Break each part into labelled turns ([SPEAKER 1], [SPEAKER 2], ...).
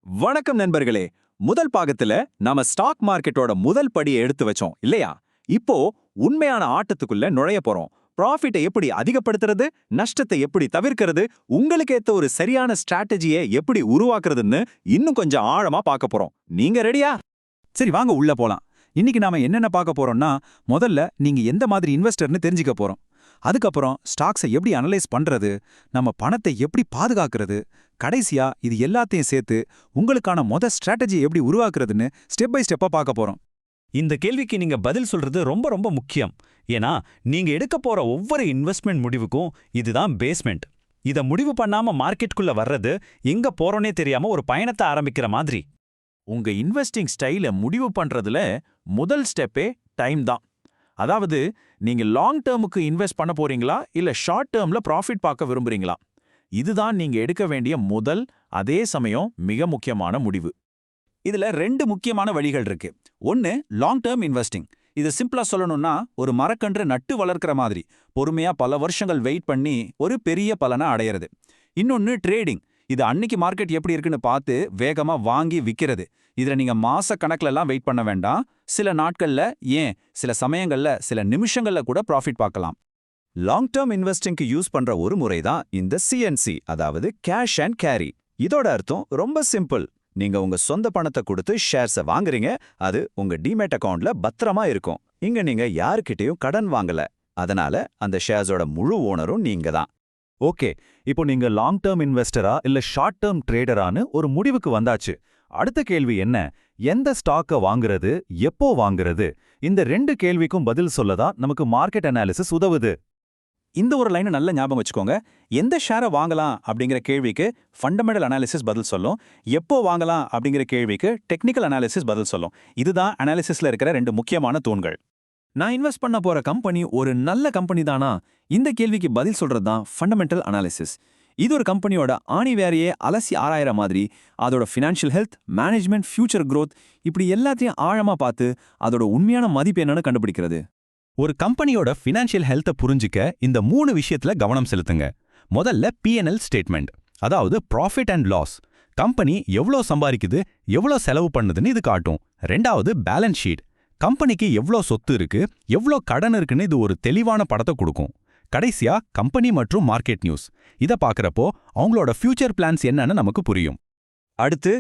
[SPEAKER 1] வணக்கம் நண்பர்களே. முதல் பாகத்துல நாம ஸ்டாக் மார்க்கெட்டோட முதல் படியை எடுத்து வச்சோம் இல்லையா? இப்போ உண்மையான ஆட்டத்துக்குள்ள நுழைய போறோம். ப்ராஃபிட்டை எப்படி அதிகப்படுத்துறது, நஷ்டத்தை எப்படி தவிர்க்கிறது, உங்களுக்கு ஏத்த ஒரு சரியான ஸ்ட்ராட்டஜியை எப்படி உருவாக்குறதுன்னு இன்னும் கொஞ்சம் ஆழமா பார்க்க போறோம். நீங்க ரெடியா?
[SPEAKER 2] சரி, வாங்க உள்ள போலாம். இன்னைக்கு நாம என்னென்ன பார்க்க போறோம்னா, முதல்ல நீங்க எந்த மாதிரி இன்வெஸ்டர்னு தெரிஞ்சுக்க போறோம். அதுக்கப்புறம் ஸ்டாக்ஸை எப்படி அனலைஸ் பண்றது, நம்ம பணத்தை எப்படி பாதுகாக்கிறது, கடைசியா இது எல்லாத்தையும் சேர்த்து உங்களுக்கான ஸ்ட்ராட்டஜி எப்படி உருவாக்குறதுன்னு ஸ்டெப் பை ஸ்டெப்பா பார்க்க போறோம்.
[SPEAKER 3] இந்த கேள்விக்கு நீங்க பதில் சொல்றது ரொம்ப ரொம்ப முக்கியம். ஏன்னா நீங்க எடுக்க போற ஒவ்வொரு இன்வெஸ்ட்மெண்ட் முடிவுக்கும் இதுதான் பேஸ்மெண்ட். இத முடிவு பண்ணாம மார்க்கெட்டுக்குள்ள வர்றது எங்க போறோனே தெரியாம ஒரு பயணத்தை ஆரம்பிக்கிற மாதிரி.
[SPEAKER 1] உங்க இன்வெஸ்டிங் ஸ்டைல முடிவு பண்றதுல முதல் ஸ்டெப்பே டைம் தான். அதாவது நீங்க லாங் டேர்முக்கு இன்வெஸ்ட் பண்ண போறீங்களா இல்ல ஷார்ட் டேர்ம்ல ப்ராஃபிட் பார்க்க விரும்புறீங்களா? இதுதான் நீங்க எடுக்க வேண்டிய முதல், அதே சமயம் மிக முக்கியமான முடிவு.
[SPEAKER 2] இதுல ரெண்டு முக்கியமான வழிகள் இருக்கு. ஒன்னு லாங் டேர்ம் இன்வெஸ்டிங். இது சிம்பிளா சொல்லணும்னா ஒரு மரக்கன்று நட்டு வளர்க்கிற மாதிரி பொறுமையா பல வருஷங்கள் வெயிட் பண்ணி ஒரு பெரிய பலனை அடையிறது. இன்னொன்னு ட்ரேடிங். இது அன்னைக்கு மார்க்கெட் எப்படி இருக்குன்னு பார்த்து வேகமா வாங்கி விக்கிறது. இதுல நீங்க மாச கணக்குல வெயிட் பண்ண வேண்டாம். சில நாட்கள்ல, ஏன் சில சமயங்கள்ல, சில நிமிஷங்கள்ல கூட ப்ராஃபிட் பார்க்கலாம். லாங் டேர்ம் இன்வெஸ்டிங்க்கு யூஸ் பண்ற ஒரு முறை தான் இந்த சிஎன்சி, அதாவது கேஷ் அண்ட் கேரி. இதோட அர்த்தம் ரொம்ப சிம்பிள். நீங்க உங்க சொந்த பணத்தை கொடுத்து ஷேர்ஸை வாங்குறீங்க, அது உங்க டிமேட் அக்கவுண்ட்ல பத்திரமா இருக்கும். இங்க நீங்க யாருக்கிட்டையும் கடன் வாங்கல, அதனால அந்த ஷேர்ஸோட முழு ஓனரும் நீங்க தான். ஓகே, இப்போ நீங்க லாங் டேர்ம் இன்வெஸ்டரா இல்ல ஷார்ட் டேர்ம் ட்ரேடரான்னு ஒரு முடிவுக்கு வந்தாச்சு. அடுத்த கேள்வி என்ன? எந்த ஸ்டாக்க வாங்குறது, எப்போ வாங்குறது? இந்த ரெண்டு கேள்விக்கும் பதில் சொல்லதான் நமக்கு மார்க்கெட் அனாலிசிஸ் உதவுது. இந்த ஒரு லைனை நல்ல ஞாபகம் வச்சுக்கோங்க. எந்த ஷேரை வாங்கலாம் அப்படிங்கிற கேள்விக்கு ஃபண்டமெண்டல் அனாலிசிஸ் பதில் சொல்லும். எப்போ வாங்கலாம் அப்படிங்கிற கேள்விக்கு டெக்னிக்கல் அனாலிசிஸ் பதில் சொல்லும். இதுதான் அனாலிசிஸ்ல இருக்கிற ரெண்டு முக்கியமான தூண்கள். நான் இன்வெஸ்ட் பண்ண போற கம்பெனி ஒரு நல்ல கம்பெனி தானா? இந்த கேள்விக்கு பதில் சொல்றது தான் ஃபண்டமெண்டல் அனாலிசிஸ். இது ஒரு கம்பெனியோட ஆணிவேரையே அலசி ஆராயிற மாதிரி அதோட financial health, management, future growth இப்படி எல்லாத்தையும் ஆழமா பார்த்து அதோட உண்மையான மதிப்பு என்னன்னு கண்டுபிடிக்கிறது.
[SPEAKER 4] ஒரு கம்பெனியோட ஃபினான்ஷியல் ஹெல்த்தை புரிஞ்சுக்க இந்த 3 விஷயத்துல கவனம் செலுத்துங்க. முதல்ல P&L ஸ்டேட்மெண்ட், அதாவது ப்ராஃபிட் அண்ட் லாஸ். கம்பெனி எவ்வளோ சம்பாதிக்குது, எவ்வளோ செலவு பண்ணுதுன்னு இது காட்டும். ரெண்டாவது பேலன்ஸ் ஷீட். கம்பெனிக்கு எவ்வளோ சொத்து இருக்கு, எவ்வளோ கடன் இருக்குன்னு இது ஒரு தெளிவான படத்தை கொடுக்கும். கடைசியா கம்பெனி மற்றும் மார்க்கெட் நியூஸ். இதை பார்க்கறப்போ அவங்களோட ஃபியூச்சர் பிளான்ஸ் என்னன்னு நமக்கு புரியும்.
[SPEAKER 2] அடுத்து,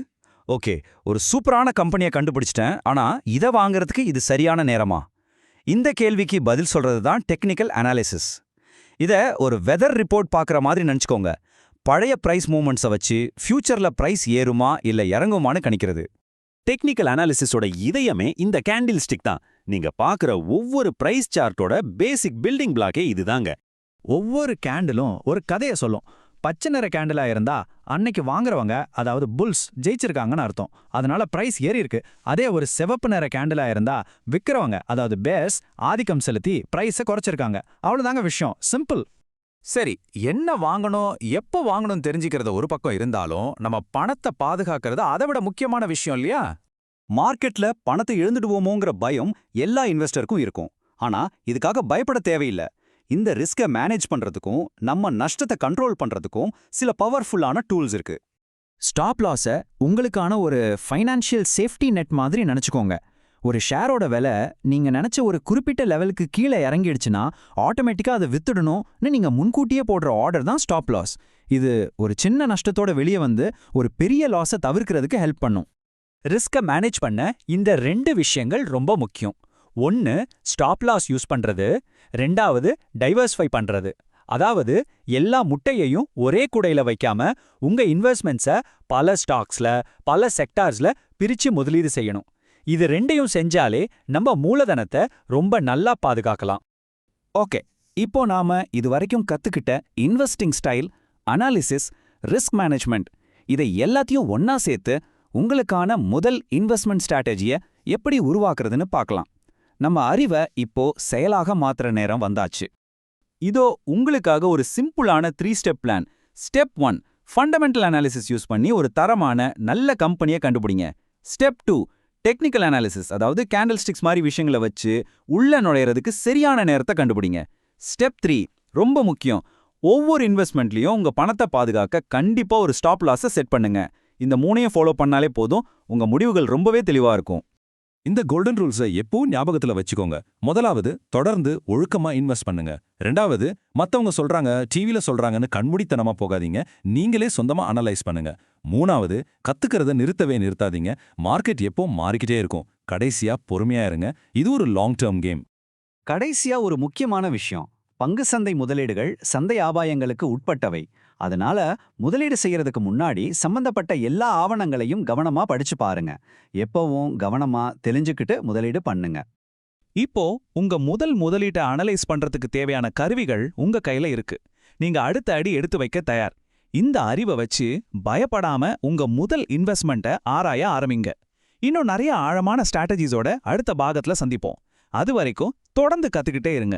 [SPEAKER 2] ஓகே, ஒரு சூப்பரான கம்பெனியை கண்டுபிடிச்சிட்டேன், ஆனா இதை வாங்குறதுக்கு இது சரியான நேரமா? இந்த கேள்விக்கு பதில் சொல்றது தான் டெக்னிக்கல் அனாலிசிஸ். இதை ஒரு வெதர் ரிப்போர்ட் பார்க்குற மாதிரி நினச்சிக்கோங்க. பழைய பிரைஸ் மூவ்மெண்ட்ஸை வச்சு ஃபியூச்சர்ல பிரைஸ் ஏறுமா இல்லை இறங்குமான்னு கணிக்கிறது.
[SPEAKER 3] டெக்னிக்கல் அனாலிசிஸோட இதயமே இந்த கேண்டில் ஸ்டிக் தான். நீங்க பார்க்குற ஒவ்வொரு பிரைஸ் சார்ட்டோட பேசிக் பில்டிங் பிளாக்கே இதுதாங்க.
[SPEAKER 5] ஒவ்வொரு கேண்டிலும் ஒரு கதையை சொல்லும். பச்சை நிற கேண்டிலா இருந்தா அன்னைக்கு வாங்குறவங்க, அதாவது புல்ஸ், ஜெயிச்சிருக்காங்கன்னு அர்த்தம். அதனால பிரைஸ் ஏறி இருக்கு. அதே ஒரு சிவப்பு நிற கேண்டிலா இருந்தா விற்கிறவங்க, அதாவது பேர்ஸ், ஆதிக்கம் செலுத்தி பிரைஸை குறைச்சிருக்காங்க. அவ்வளவுதாங்க விஷயம். சிம்பிள்.
[SPEAKER 2] சரி, என்ன வாங்கணும், எப்போ வாங்கணும் தெரிஞ்சுக்கிறது ஒரு பக்கம் இருந்தாலும் நம்ம பணத்தை பாதுகாக்கிறது அதை விட முக்கியமான விஷயம் இல்லையா? மார்க்கெட்ல பணத்தை இழந்துடுவோமோங்கிற பயம் எல்லா இன்வெஸ்டருக்கும் இருக்கும். ஆனா இதுக்காக பயப்பட தேவையில்லை. இந்த ரிஸ்கை மேனேஜ் பண்றதுக்கும் நம்ம நஷ்டத்தை கண்ட்ரோல் பண்றதுக்கும் சில பவர்ஃபுல்லான டூல்ஸ் இருக்கு.
[SPEAKER 5] ஸ்டாப் லாஸை உங்களுக்கான ஒரு ஃபைனான்ஷியல் சேஃப்டி நெட் மாதிரி நினைச்சுக்கோங்க. ஒரு ஷேரோட விலை நீங்க நினைச்ச ஒரு குறிப்பிட்ட லெவலுக்கு கீழே இறங்கிடுச்சுன்னா ஆட்டோமேட்டிக்கா அதை வித்துடணும்னு நீங்க முன்கூட்டியே போடுற ஆர்டர் தான் ஸ்டாப் லாஸ். இது ஒரு சின்ன நஷ்டத்தோட வெளியே வந்து ஒரு பெரிய லாஸை தவிர்க்கிறதுக்கு ஹெல்ப் பண்ணும்.
[SPEAKER 3] ரிஸ்கை மேனேஜ் பண்ண இந்த 2 விஷயங்கள் ரொம்ப முக்கியம். ஒன்னு ஸ்டாப் லாஸ் யூஸ் பண்றது, ரெண்டாவது டைவர்சிஃபை பண்றது. அதாவது எல்லா முட்டையையும் ஒரே கூடையில வைக்காம உங்க இன்வெஸ்ட்மெண்ட்ஸை பல ஸ்டாக்ஸ்ல, பல செக்டார்ஸ்ல பிரிச்சு முதலீடு செய்யணும். இது 2யும் செஞ்சாலே நம்ம மூலதனத்தை ரொம்ப நல்லா பாதுகாக்கலாம்.
[SPEAKER 2] ஓகே, இப்போ நாம இது வரைக்கும் கத்துக்கிட்ட investing style, analysis, risk management, இதை எல்லாத்தையும் ஒன்னா சேர்த்து உங்களுக்கான முதல் இன்வெஸ்ட்மெண்ட் ஸ்ட்ராட்டஜியை எப்படி உருவாக்குறதுன்னு பார்க்கலாம். நம்ம அறிவை இப்போ செயலாக மாத்துற நேரம் வந்தாச்சு. இதோ உங்களுக்காக ஒரு சிம்பிளான 3 step plan. Step 1, fundamental analysis use பண்ணி ஒரு தரமான நல்ல கம்பெனியை கண்டுபிடிங்க. ஸ்டெப் 2, டெக்னிக்கல் அனாலிசிஸ், அதாவது கேண்டில் ஸ்டிக்ஸ் மாதிரி விஷயங்களை வச்சு உள்ள நுழையிறதுக்கு சரியான நேரத்தை கண்டுபிடிங்க. ஸ்டெப் 3, ரொம்ப முக்கியம், ஒவ்வொரு இன்வெஸ்ட்மெண்ட்லயும் உங்க பணத்தை பாதுகாக்க கண்டிப்பா ஒரு ஸ்டாப் லாஸை செட் பண்ணுங்க.
[SPEAKER 3] இந்த மூணையும் ஃபாலோ பண்ணாலே போதும், உங்க முடிவுகள் ரொம்பவே தெளிவா இருக்கும்.
[SPEAKER 4] இந்த கோல்டன் ரூல்ஸை எப்பவும் ஞாபகத்துல வச்சுக்கோங்க. முதலாவது, தொடர்ந்து ஒழுக்கமா இன்வெஸ்ட் பண்ணுங்க. ரெண்டாவது, மத்தவங்க சொல்றாங்க, டிவில சொல்றாங்கன்னு கண்மூடித்தனமா போகாதீங்க, நீங்களே சொந்தமா அனலைஸ் பண்ணுங்க. மூணாவது, கத்துக்கிறத நிறுத்தாதீங்க, மார்க்கெட் எப்போ மாறிக்கிட்டே இருக்கும். கடைசியா பொறுமையா இருங்க, இது ஒரு லாங் டேர்ம் கேம்.
[SPEAKER 5] கடைசியா ஒரு முக்கியமான விஷயம், பங்கு சந்தை முதலீடுகள் சந்தை ஆபாயங்களுக்கு உட்பட்டவை. அதனால முதலீடு செய்யறதுக்கு முன்னாடி சம்பந்தப்பட்ட எல்லா ஆவணங்களையும் கவனமா படிச்சு பாருங்க. எப்பவும் கவனமா தெரிஞ்சுக்கிட்டு முதலீடு பண்ணுங்க.
[SPEAKER 2] இப்போ உங்க முதலீட்டை அனலைஸ் பண்றதுக்கு தேவையான கருவிகள் உங்க கையில இருக்கு. நீங்க அடுத்த அடி எடுத்து வைக்க தயார். இந்த அறிவை வச்சு பயப்படாம உங்க முதல் இன்வெஸ்ட்மெண்ட்டை ஆராய ஆரம்பிங்க. இன்னும் நிறைய ஆழமான ஸ்ட்ராட்டஜிஸோட அடுத்த பாகத்துல சந்திப்போம். அது வரைக்கும் தொடர்ந்து கத்துக்கிட்டே இருங்க.